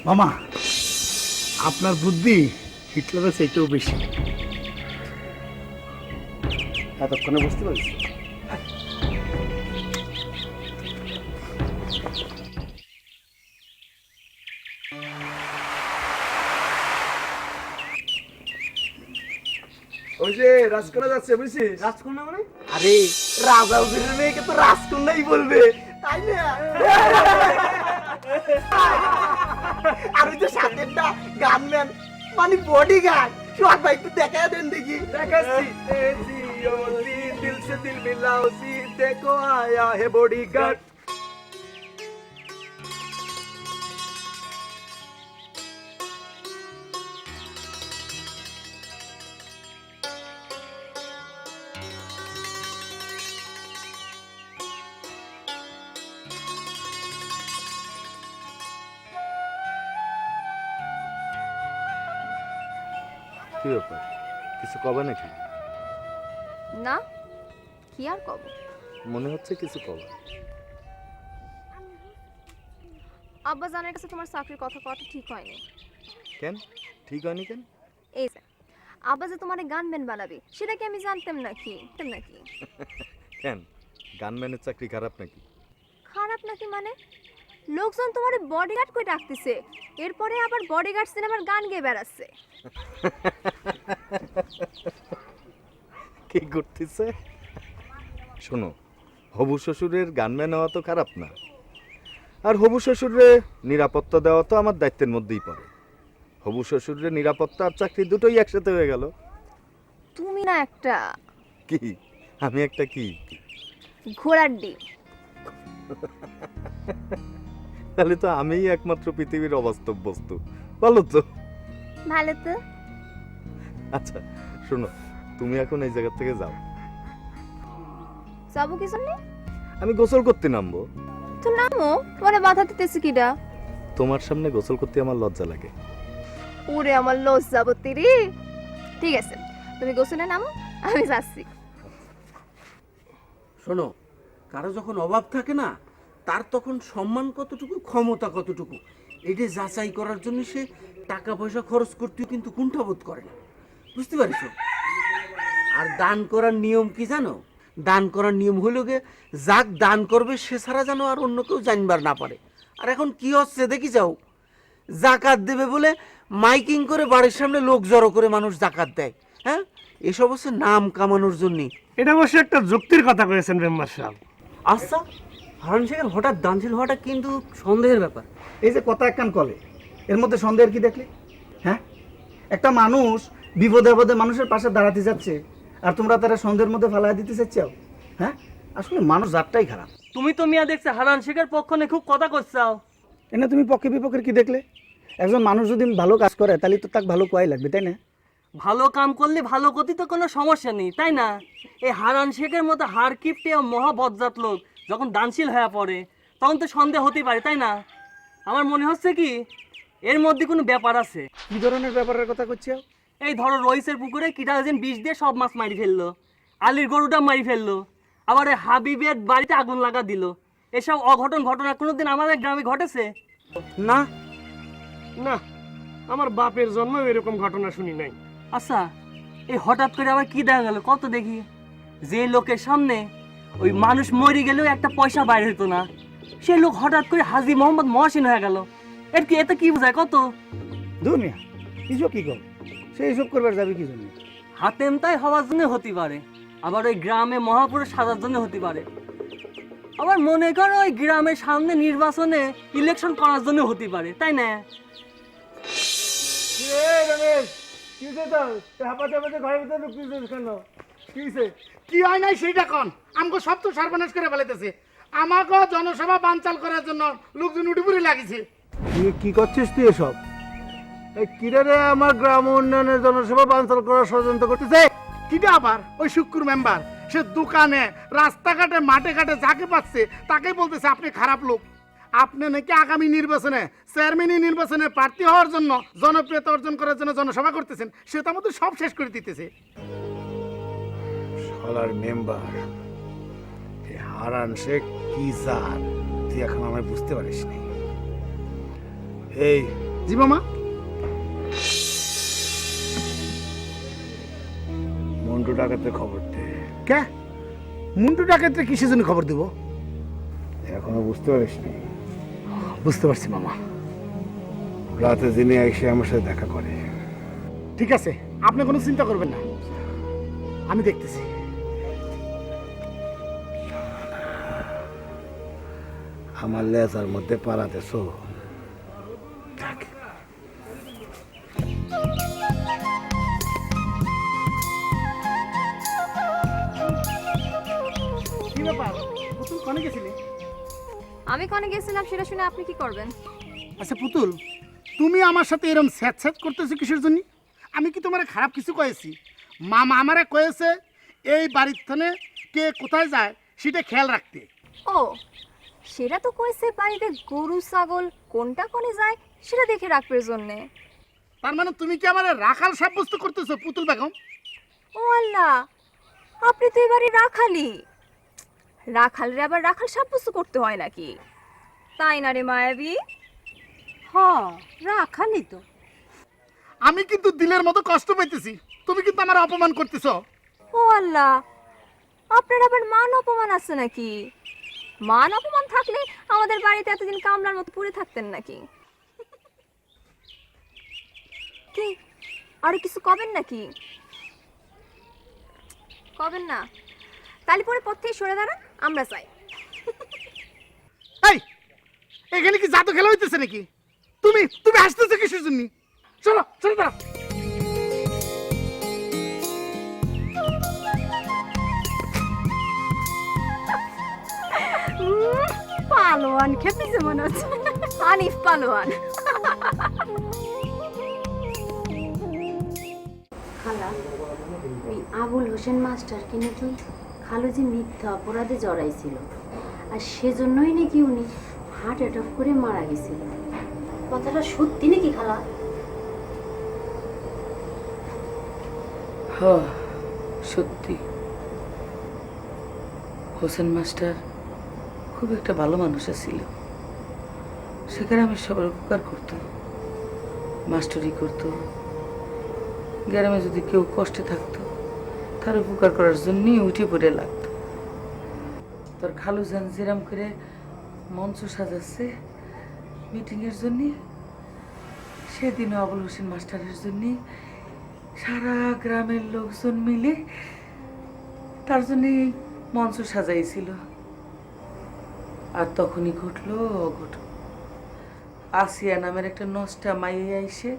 [SPEAKER 1] মামা, আপনার বুদ্ধি হিটলারের চাইতেও বেশি। এতক্ষণে বুঝতে পারছি।
[SPEAKER 10] ওই যে রাজকন্যা যাচ্ছে, বুঝছিস?
[SPEAKER 9] রাজকন্যা মানে?
[SPEAKER 10] আরে রাজা উজিরের মেয়েকে তো রাজকন্যাই বলবে, তাই না? আর ওই যে সাথেরটা গানম্যান, মানে বডিগার্ড, সোহাগ ভাই একটু দেখা দেন দেখি। দেখাচ্ছি। দিল সে দিল মিলাও, জি দেখো আয়া হে বডিগার্ড।
[SPEAKER 5] কি ব্যাপার, কিছু কবে নাকি?
[SPEAKER 4] না, কি আর কব?
[SPEAKER 5] মনে হচ্ছে কিছু কবে।
[SPEAKER 4] আব্বা জানের কাছে তোমার চাকরির কথা কত ঠিক হয়নি।
[SPEAKER 5] কেন ঠিক হয়নি কেন?
[SPEAKER 4] এই যে আব্বা যে তোমার গানম্যান বানাবে, সেটা কি আমি জানতাম নাকি?
[SPEAKER 5] কেন গানম্যানের চাকরি খারাপ নাকি?
[SPEAKER 4] খারাপ নাকি মানে? লোকজন তোমার বডিগার্ড করে ডাকতেছে, এরপরে আবার বডিগার্ড সিনেমার গান গেয়ে বেড়াচ্ছে।
[SPEAKER 5] কি করতেছে? শোনো, হবু শ্বশুরের গানম্যান হওয়া তো খারাপ না, আর হবু শ্বশুরে নিরাপত্তা দেওয়া তো আমার দায়িত্বের মধ্যেই পড়ে। হবু শ্বশুরের নিরাপত্তা আর চাকরি দুটোই একসাথে হয়ে গেল।
[SPEAKER 4] তুমি না একটা
[SPEAKER 5] কি? আমি একটা কি?
[SPEAKER 4] ঘোড়ার ডিম।
[SPEAKER 5] তাহলে তো আমিই একমাত্র পৃথিবীর অবাস্তব বস্তু। ভালো তো।
[SPEAKER 4] ভালো তো।
[SPEAKER 5] আচ্ছা শোনো, তুমি এখন এই জায়গা থেকে যাও।
[SPEAKER 4] যাবো কি জন্য?
[SPEAKER 5] আমি গোসল করতে নামবো।
[SPEAKER 4] তো নামো, তোমারে বাধা দিতেছি কিডা?
[SPEAKER 5] তোমার সামনে গোসল করতে আমার লজ্জা লাগে।
[SPEAKER 4] ওরে আমার লজ্জাবতী রে। ঠিক আছে, তুমি গোসলে নামো, আমি যাচ্ছি।
[SPEAKER 10] শোনো, কারো যখন অভাব থাকে না, তার তখন সম্মান কতটুকু, ক্ষমতা কতটুকু, এটা যাচাই করার জন্য সে টাকা পয়সা খরচ করতেও কিন্তু কুণ্ঠাবোধ করে না। বুঝতে পারছো? আর দান করার নিয়ম কি জানো? দান করার নিয়ম হলো গে, যাক দান করবে সে ছাড়া যেন আর অন্য কেউ জানবার না পারে। আর এখন কি হচ্ছে দেখি যাও, জাকাত দেবে বলে মাইকিং করে বাড়ির সামনে লোক জড়ো করে মানুষ জাকাত দেয়। হ্যাঁ, এসব হচ্ছে নাম কামানোর জন্যে।
[SPEAKER 9] এটা অবশ্য একটা যুক্তির কথা কয়েছেন মেম্বার সাহেব।
[SPEAKER 10] আচ্ছা, হারুন শেখের হঠাৎ দানশীল হওয়াটা কিন্তু সন্দেহের ব্যাপার।
[SPEAKER 1] এই যে কথা একখান কলে, এর মধ্যে সন্দেহের কি দেখলে? হ্যাঁ, একটা মানুষ বিপদে আপদে মানুষের পাশে দাঁড়াতে যাচ্ছে, আর তোমরা তারা সন্দেহের মধ্যে ফালাই দিতে চাচ্ছাও। হ্যাঁ, আসলে মানুষ জাতটাই খারাপ।
[SPEAKER 8] তুমি তো মিয়া দেখছে হারান শেখের পক্ষ নিয়ে খুব কথা করছাও।
[SPEAKER 1] এনে তুমি পক্ষে বিপক্ষের কি দেখলে? একজন মানুষ যদি ভালো কাজ করে তাহলে তো তাকে ভালো কোয়াই লাগবে, তাই না?
[SPEAKER 8] ভালো কাম করলে ভালো গতি তো কোনো সমস্যা নেই, তাই না? এই হারান শেখের মতো হার কিপটে মহা বজ্জাত লোক যখন দানশীল হয়ে পড়ে তখন তো সন্দেহ হতেই পারে, তাই না? আমার মনে হচ্ছে কি এর মধ্যে কোনো ব্যাপার আছে।
[SPEAKER 1] কি ধরনের ব্যাপারের কথা করছো?
[SPEAKER 8] এই ধরো রইসের পুকুরে কিটাজিন বিষ দিয়ে সব মাছ মারি ফেললো, আলির গরুটা মারি ফেললো, আবার এই হাবিবের বাড়িতে আগুন লাগা দিল। এসব অঘটন ঘটনা কোনোদিন আমাদের গ্রামে ঘটেছে?
[SPEAKER 10] না
[SPEAKER 9] না, আমার বাপের জন্ম এরকম ঘটনা শুনি নাই।
[SPEAKER 8] আচ্ছা, এই হঠাৎ করে আবার কি দেখা গেল কত দেখি? যে লোকের সামনে ওই মানুষ মরে গেলেও একটা পয়সা বাইরে হতো না, সেই লোক হঠাৎ করে হাজী মোহাম্মদ মহসিন হয়ে গেল। এতে কি বোঝায় কত?
[SPEAKER 1] দুনিয়া কিছু কি কর, সে এইসব করবার যাবে কি জন্য?
[SPEAKER 8] হাতেমতাই হওয়ার জন্য হতে পারে, আবার ওই গ্রামে মহাপুরুষ সাজার জন্য হতে পারে, আবার মনে করো ওই গ্রামের সামনে নির্বাচনে ইলেকশন করার জন্য হতে পারে, তাই না?
[SPEAKER 1] কি হয় নাই সেইটা কন, আমাকে সব তো সর্বনাশ করে ফেলাইতেছে। আমাকে জনসভা বানচাল করার জন্য লোকজন উঠে লাগিছে। কি করছিস তুই এসব? কিরে রে, আমার গ্রাম উন্নয়নের জনসভা বানচাল করার ষড়যন্ত্র করতেছে। কিটা আবার ওই শুক্কুর মেম্বার, সে দোকানে রাস্তাঘাটে মাঠে ঘাটে যাকে পাচ্ছে তাকেই বলতেছে আপনি খারাপ লোক। আপনি নাকি আগামী নির্বাচনে চেয়ারম্যান নির্বাচনে প্রার্থী হওয়ার জন্য জনপ্রিয়তা অর্জন করার জন্য জনসভা করতেছেন, সে তার মধ্যে সব শেষ করে দিতেছে। শালার মেম্বার হারান শেখ কি জাত তুই এখন আমায় বুঝতে পারিস নি। এই জি মামা, মন্টু ডাকাতের খবর দে। কে মন্টু ডাকাতের কিসের জন্য খবর দেব? এখনো বুঝতে পারিস নি? বুঝতে পারছি মামা। রাতে দিনে এসে আমার সাথে দেখা করে। ঠিক আছে, আপনি কোনো চিন্তা করবেন না, আমি দেখতেছি। আমার লেজার মধ্যে পাড়াতেছ। কি ব্যাপার, পুতুল কনে গেছিলি?
[SPEAKER 4] আমি কনে গেছিলাম সেটা শুনে আপনি কি করবেন?
[SPEAKER 1] আচ্ছা পুতুল, তুমি আমার সাথে এরকম স্যাঁত স্যাঁত করতেছো কিসের জন্য? আমি কি তোমার খারাপ কিছু কয়েছি? মামা আমারে কয়েছে এই বাড়ির থানে কে কোথায় যায় সেটা খেয়াল রাখতে।
[SPEAKER 4] ও, সেটা তো কইছে বাড়িতে গরু ছাগল কোনটা কোনে যায় সেটা দেখে রাখবার জন্যে।
[SPEAKER 1] তার মানে তুমি কি আমার রাখাল সাব্যস্ত করতেছো পুতুল বেগম?
[SPEAKER 4] ও আল্লাহ, আপনি তো এবারে রাখালি। রাখালরে আবার রাখাল সাব্যস্ত করতে হয় নাকি? তাই না রে মায়াবী?
[SPEAKER 3] রাখালি তো।
[SPEAKER 1] আমি কিন্তু দিলের মতো কষ্ট পাইতেছি, তুমি কিন্তু আমার অপমান করতেছো।
[SPEAKER 4] ও আল্লাহ, আপনার আবার মান অপমান আছে নাকি? মান অপমান থাকলে আমাদের বাড়িতে এতদিন কামলার মতো পড়ে থাকতেন নাকি? কি আর কিছু কবেন নাকি? কবেন না? তাহলে পরে পথ থেকে সরে দাঁড়ান, আমরা চাই।
[SPEAKER 1] এই এখানে কি জাদু খেলা হইতেছে নাকি? তুমি তুমি হাসতেছো কিসের জন্য? চলো চলো দাঁড়াও।
[SPEAKER 6] পালোয়ান খেপেছে মনে হচ্ছে।
[SPEAKER 4] হানিফ পালোয়ান।
[SPEAKER 6] খালা, ওই আবুল হোসেন মাস্টারকে নাকি খালুজি মিথ্যা অপরাধে জড়াইছিল, আর সেজন্যই নাকি উনি হার্ট অ্যাটাক করে মারা গেছিল। কথাটা সত্যি নাকি খালা?
[SPEAKER 3] হ সত্যি, হোসেন মাস্টার খুব একটা ভালো মানুষ ছিল। সেখানে আমি সবার উপকার করতো, মাস্টারি করতো। গ্রামে যদি কেউ কষ্টে থাকতো তার উপকার করার জন্যই উঠে পড়ে লাগতো। তোর খালু যান যেরাম করে মঞ্চ সাজাচ্ছে মিটিংয়ের জন্যে, সেদিনও আবুল হোসেন মাস্টারের জন্যে সারা গ্রামের লোকজন মিলে তার জন্যে মঞ্চ সাজাইছিল। আর তখনই ঘটলো অঘটন। আসিয়া নামের একটা নষ্টা মাইয়ে আইসে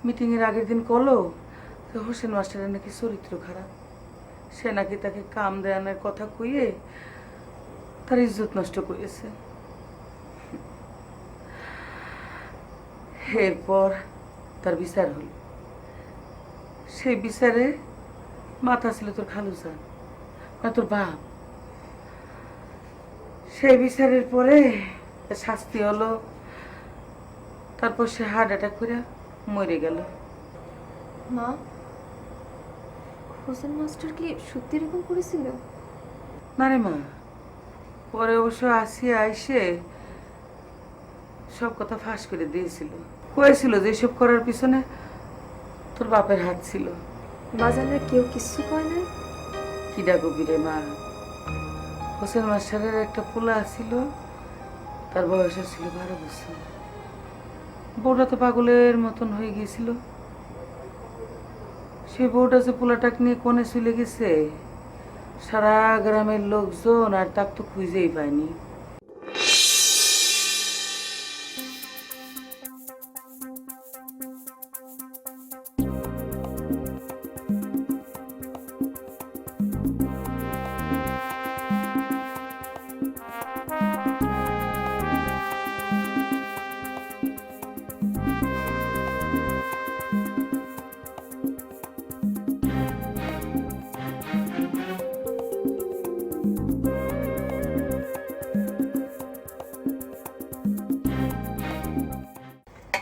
[SPEAKER 3] মিটিংয়ের আগের দিন কলো যে হোসেন মাস্টারের নাকি চরিত্র খারাপ, সে নাকি তাকে কাম দেয়ানোর কথা কইয়ে তার ইজ্জত নষ্ট করেছে। এরপর তার বিচার হল। সেই বিচারে মাথা ছিল তোর খালু যান, না তোর বাপ। সেই বিচারের পরে শাস্তি হলো, তারপর সে হার্ট অ্যাটাক করে মরে গেল।
[SPEAKER 4] মা, হোসেন মাস্টার কি সত্যি এরকম করেছিল?
[SPEAKER 3] না রে মা, পরে অবশ্য আসিয়া আইসে সব কথা ফাঁস করে দিয়েছিল। কয়েছিল যে এসব করার পিছনে তোর বাপের হাত ছিল।
[SPEAKER 4] বাজারের কেউ কিছু কয় না?
[SPEAKER 3] কি ডাকবি রে মা, হোসেন মাস্টারের একটা পোলা ছিল, তার বয়স ছিল 12 বছর। বউটা তো পাগলের মতন হয়ে গিয়েছিল। সেই বউটা যে পোলাটাকে নিয়ে কোণে চলে গেছে, সারা গ্রামের লোকজন আর তাকে তো খুঁজেই পায়নি।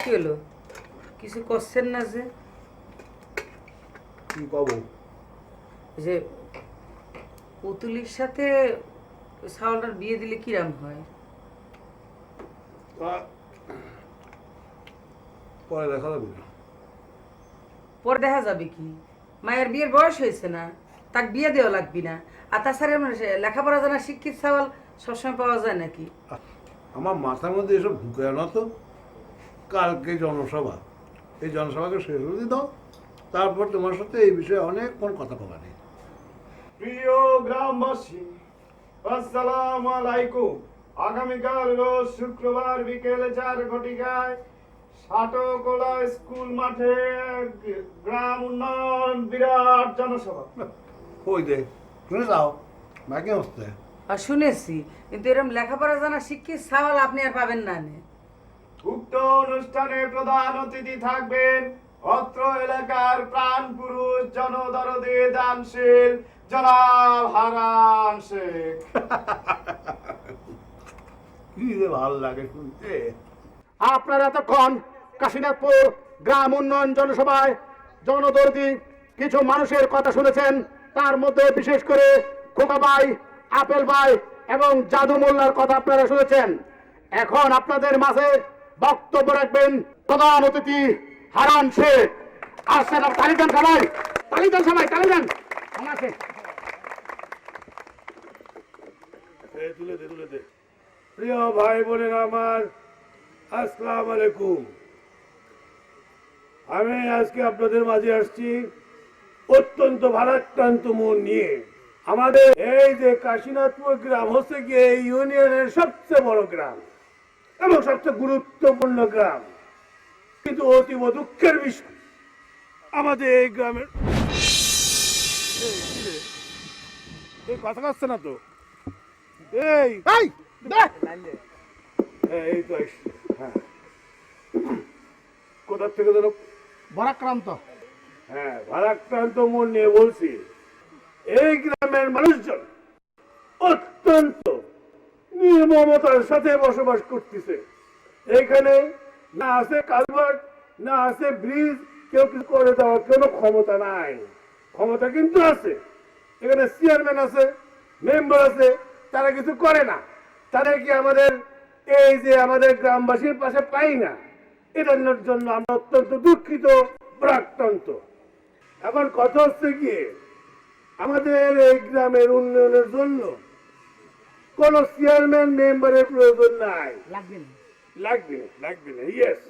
[SPEAKER 3] কি হলো, কিছু করছেন না? যে
[SPEAKER 2] কি কব?
[SPEAKER 3] যে পুতুলির সাথে সাওয়ালটার বিয়ে দিলে কিরাম হয়?
[SPEAKER 2] পরে দেখা যাবে না।
[SPEAKER 3] পরে দেখা যাবে কি? মায়ের বিয়ের বয়স হয়েছে না, তাকে বিয়ে দেওয়া লাগবে না। আর তাছাড়া লেখাপড়া জানা শিক্ষিত সাওয়াল সবসময় পাওয়া যায় নাকি?
[SPEAKER 2] আমার মাথার মধ্যে এসব ঢুকে না তো। কালকে জনসভা, এই জনসভাকে শেষ করে দাও, তারপর তোমার সাথে এই বিষয়ে অনেকক্ষণ কথা বলা নেই।
[SPEAKER 12] প্রিয় গ্রামবাসী, আসসালামু আলাইকুম। আগামীকাল রোজ শুক্রবার বিকেলে 4 ঘটিকায় সাটকোলা স্কুল মাঠে গ্রাম উন্নয়ন বিরাট জনসভা।
[SPEAKER 2] ওই দে শুনে যাও, বাকি হচ্ছে।
[SPEAKER 3] আর শুনেছি, কিন্তু এরকম লেখাপড়া জানা শিক্ষিত সাওয়াল আপনি আর পাবেন না।
[SPEAKER 12] উক্ত অনুষ্ঠানে প্রধান অতিথি থাকবেন অত্র এলাকার প্রাণ পুরুষ, জনদরদী, দানশীল জনাব হারান শেখ।
[SPEAKER 2] কি যে ভালো লাগে শুনতে।
[SPEAKER 1] আপনারা এতক্ষণ কাশীনাথপুর গ্রাম উন্নয়ন জনসভায় জনদরদী কিছু মানুষের কথা শুনেছেন। তার মধ্যে বিশেষ করে খোকা ভাই, আপেল ভাই এবং জাদু মোল্লার কথা আপনারা শুনেছেন। এখন আপনাদের মাঝে বক্তব্য রাখবেন প্রধান অতিথি হারান শেখ। আসছেন, তালি দেন সবাই, তালি দেন সবাই, তালি দেন।
[SPEAKER 12] তুলে দে। প্রিয় ভাই বোনের আমার, আসসালামু আলাইকুম। আমি আজকে আপনাদের মাঝে আসছি অত্যন্ত ভারাক্রান্ত মন নিয়ে। আমাদের এই যে কাশীনাথপুর গ্রাম হচ্ছে গিয়ে এই ইউনিয়নের সবচেয়ে বড় গ্রাম এবং সবচেয়ে গুরুত্বপূর্ণ গ্রাম, কিন্তু অতীব দুঃখের বিষয় আমাদের এই গ্রামের এই কথা কাটছে না তো। এই তো হ্যাঁ, কোথার থেকে যেন
[SPEAKER 1] ভারাক্রান্ত,
[SPEAKER 12] হ্যাঁ ভারাক্রান্ত মন নিয়ে বলছি। এই গ্রামের মানুষজন অত্যন্ত নির্মমতার সাথে বসবাস করতেছে। এখানে না আছে কালভার্ট, না আছে ব্রিজ, কেউ কিছু করে দেওয়ার কোনো ক্ষমতা নাই। ক্ষমতা কিন্তু আছে, এখানে চেয়ারম্যান আছে, মেম্বার আছে, তারা কিছু করে না। তারা কি আমাদের এই যে আমাদের গ্রামবাসীর পাশে পাই না, এটার জন্য আমরা অত্যন্ত দুঃখিত, প্রাক্রান্ত। এখন কথা হচ্ছে গিয়ে আমাদের এই গ্রামের উন্নয়নের জন্য কোন চেয়ারম্যান মেম্বারের প্রয়োজন নাই, লাগবে না। ইয়েস,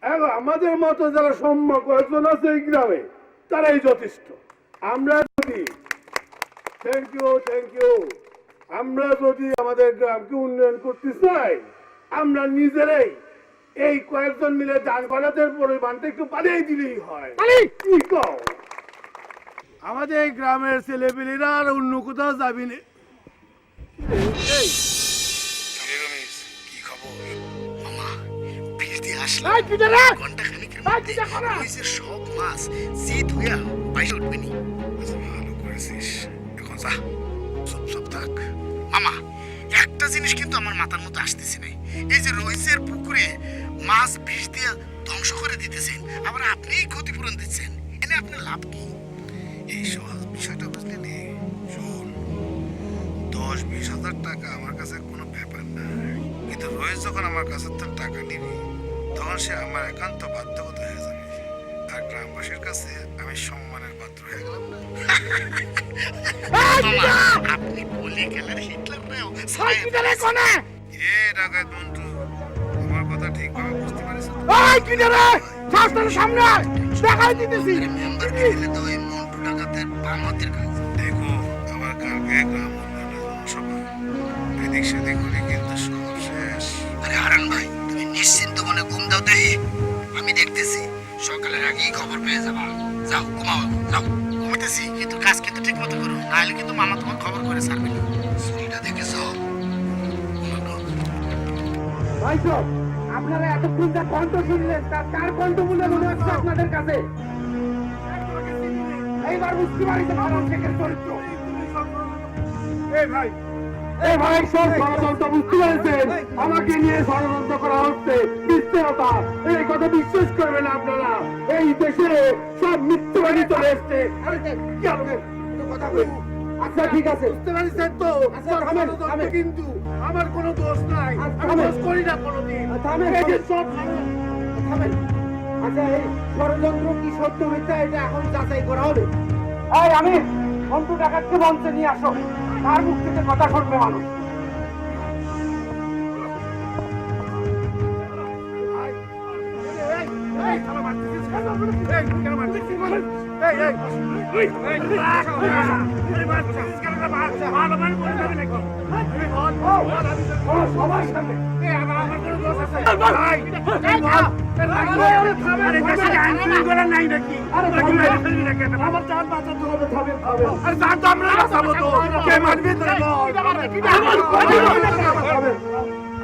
[SPEAKER 12] এখন আমাদের মতো যারা সম্মান কয়েকজন আছে এই গ্রামে, তারাই যথেষ্ট। আমরা যদি থ্যাংক ইউ আমরা যদি আমাদের গ্রামকে উন্নয়ন করতে চাই, আমরা নিজেরাই এই কয়েকজন মিলে দান করাদের পরিমাণটা একটু বাড়িয়ে দিলেই হয়। কি কও? আমাদের এই গ্রামের ছেলেপেলেরা আর অন্য কোথাও যাবি না।
[SPEAKER 2] কি খবর মামা? বিল দিয়ে আসলে ঘন্টা খানিকের মধ্যে সব মাছ জিত হইয়া বাইরে উঠবে নি। ভালো করেছিস, এখন যা চুপচাপ থাক। মামা, একটা জিনিস কিন্তু আমার মাথার মধ্যে আসতেছে না। এই যে রইসের পুকুরে মাছ বিষ দিয়ে ধ্বংস করে দিতেছেন, আবার আপনিই ক্ষতিপূরণ দিচ্ছেন, এনে আপনার লাভ কি? এই সহজ বিষয়টা বুঝলি নে? শোন, 10-20 হাজার টাকা আমার কাছে কোনো ব্যাপার না, কিন্তু রোজ যখন আমার কাছে তার টাকা নিবি, তখন সে আমার একান্ত বাধ্যকতা হয়ে যাবে, আর গ্রামবাসীর কাছে আমি সম্মানের পাত্র হয়ে গেলাম না। আপনি বলে গেলেন হিটলার নেও এ ডাকাত বন্ধু, আমার কথা ঠিকভাবে বুঝতে পারিস?
[SPEAKER 1] সামনে দেখাই দিতেছি।
[SPEAKER 2] মেম্বারকে দিলে তো ওই মন্টু ডাকাতের বাম হাতের কাজ। দেখো, আমার কালকে গ্রাম উন্নয়নের জন্য সভা, এদিক সেদিক হলে কিন্তু সব শেষ। আরে হারান ভাই, তুমি নিশ্চিন্ত মনে ঘুম দাও দেই, আমি দেখতেছি সকালের আগেই খবর পেয়ে যাবা। যাও ঘুমাও, যাও। ঘুমাতেছি, কিন্তু কাজ কিন্তু ঠিক মতো করো, নাহলে কিন্তু মামা তোমার খবর করে ছাড়বে না। ছুরিটা দেখেছ?
[SPEAKER 10] ভাই সব আপনারা এতক্ষণ যা কণ্ঠ শুনলেন, তার কার কণ্ঠ বলে মনে হচ্ছে আপনাদের কাছে? এইবার বুঝতে পারিছে হারান শেখের চরিত্র। এই ভাই সব ষড়যন্ত্র বুঝতে পেরেছেন, আমাকে নিয়ে ষড়যন্ত্র করা হচ্ছে, মিথ্যেতা। এই কথা বিশ্বাস করবেন আপনারা? এই দেশে সব মিথ্যাবাদী চলে এসছে। আচ্ছা ঠিক আছে,
[SPEAKER 1] বুঝতে পারছেন তো? কিন্তু আমার কোনো দোষ নাই, আমি দোষ করি না কোনোদিন। এই যে সব
[SPEAKER 10] আচ্ছা, এই ষড়যন্ত্র কি সত্য মিথ্যা এটা এখন যাচাই করা হবে। এই আমি মন্টু ডাকাতকে মঞ্চে নিয়ে আসো, তার মুখ থেকে কথা শুনবে মানুষ। সবার সামনে আমার জান বাঁচাতে হবে,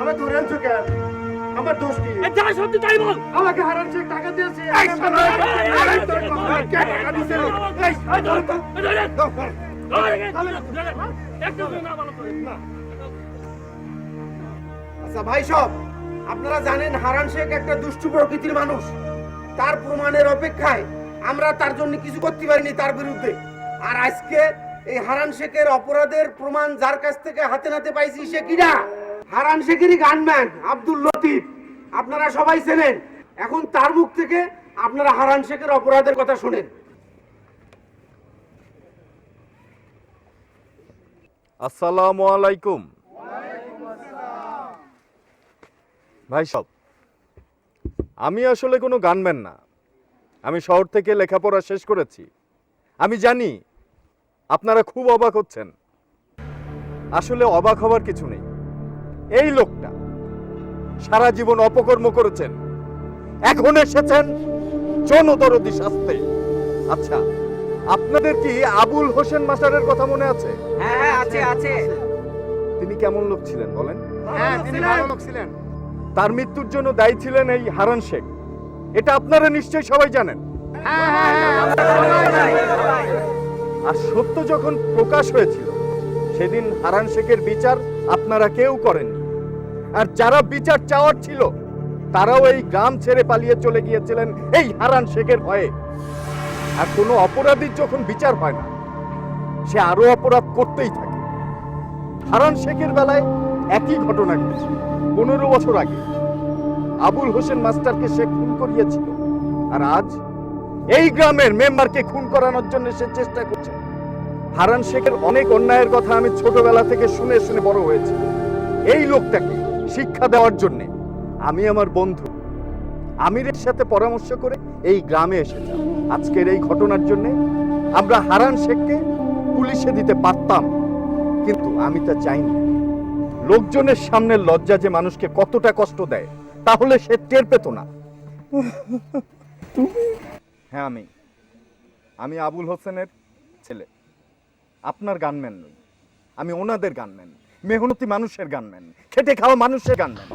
[SPEAKER 10] আমার ধরেন চোখের আমার দোষ কি? সত্যি তাই বল। আমাকে হারান শেখ টাকা দিয়েছে। আচ্ছা ভাই সব, আপনারা জানেন হারান শেখ একটা দুষ্টু প্রকৃতির মানুষ। তার প্রমাণের অপেক্ষায় আমরা তার জন্য কিছু করতে পারিনি তার বিরুদ্ধে। আর আজকে এই হারান শেখের অপরাধের প্রমাণ যার কাছ থেকে হাতে নাতে পাইছি, সে কিনা হারান শেখেরই গানম্যান আব্দুল লতিফ। আপনারা সবাই চেনেন। এখন তার মুখ থেকে আপনারা হারান শেখের অপরাধের কথা শুনেন।
[SPEAKER 5] আসসালামু আলাইকুম। ভাই সব, আমি আসলে কোনো গানম্যান না। আমি শহর থেকে লেখাপড়া শেষ করেছি। আমি জানি আপনারা খুব অবাক হচ্ছেন। আসলে অবাক হবার কিছু নেই। এই লোকটা সারা জীবন অপকর্ম করেছেন, এখন এসেছেন জনদরদি শাস্তে। আচ্ছা, আপনাদের কি আবুল হোসেন মাস্টারের কথা মনে আছে?
[SPEAKER 10] হ্যাঁ আছে আছে।
[SPEAKER 5] তিনি কেমন লোক ছিলেন বলেন?
[SPEAKER 10] হ্যাঁ তিনি ভালো লোক ছিলেন।
[SPEAKER 5] তার মৃত্যুর জন্য দায়ী ছিলেন এই হারান শেখ, এটা আপনারা নিশ্চয়ই সবাই জানেন। আর সত্য যখন প্রকাশ হয়েছিল, সেদিন হারান শেখের বিচার আপনারা কেউ করেননি। আর যারা বিচার চাওয়ার ছিল তারাও এই গ্রাম ছেড়ে পালিয়ে চলে গিয়েছিলেন এই হারান শেখের ভয়ে। আর কোনো অপরাধীর যখন বিচার হয় না, সে আরো অপরাধ করতেই থাকে। হারান শেখের বেলায় একই ঘটনা ঘটেছে 15 বছর আগে। আবুল হোসেন মাস্টারকে সে খুন করিয়েছিল, আর আজ এই গ্রামের মেম্বারকে খুন করানোর জন্য সে চেষ্টা করছে। হারান শেখের অনেক অন্যায়ের কথা আমি ছোটবেলা থেকে শুনে শুনে বড় হয়েছি। এই লোকটাকে শিক্ষা দেওয়ার জন্য আমি আমার বন্ধু আমিরের সাথে পরামর্শ করে এই গ্রামে এসেছি। আজকের এই ঘটনার জন্য আমরা হারান শেখকে পুলিশে দিতে পারতাম, কিন্তু আমি তা চাইনি। লোকজনের সামনে লজ্জা যে মানুষকে কতটা কষ্ট দেয় তাহলে সে টের পেত না। হ্যাঁ, আমি আবুল হোসেনের ছেলে। আপনার গানম্যান নই, আমি ওনাদের গানম্যান, মেহনতি মানুষের গানম্যান, খেটে খাওয়া মানুষের গানম্যান।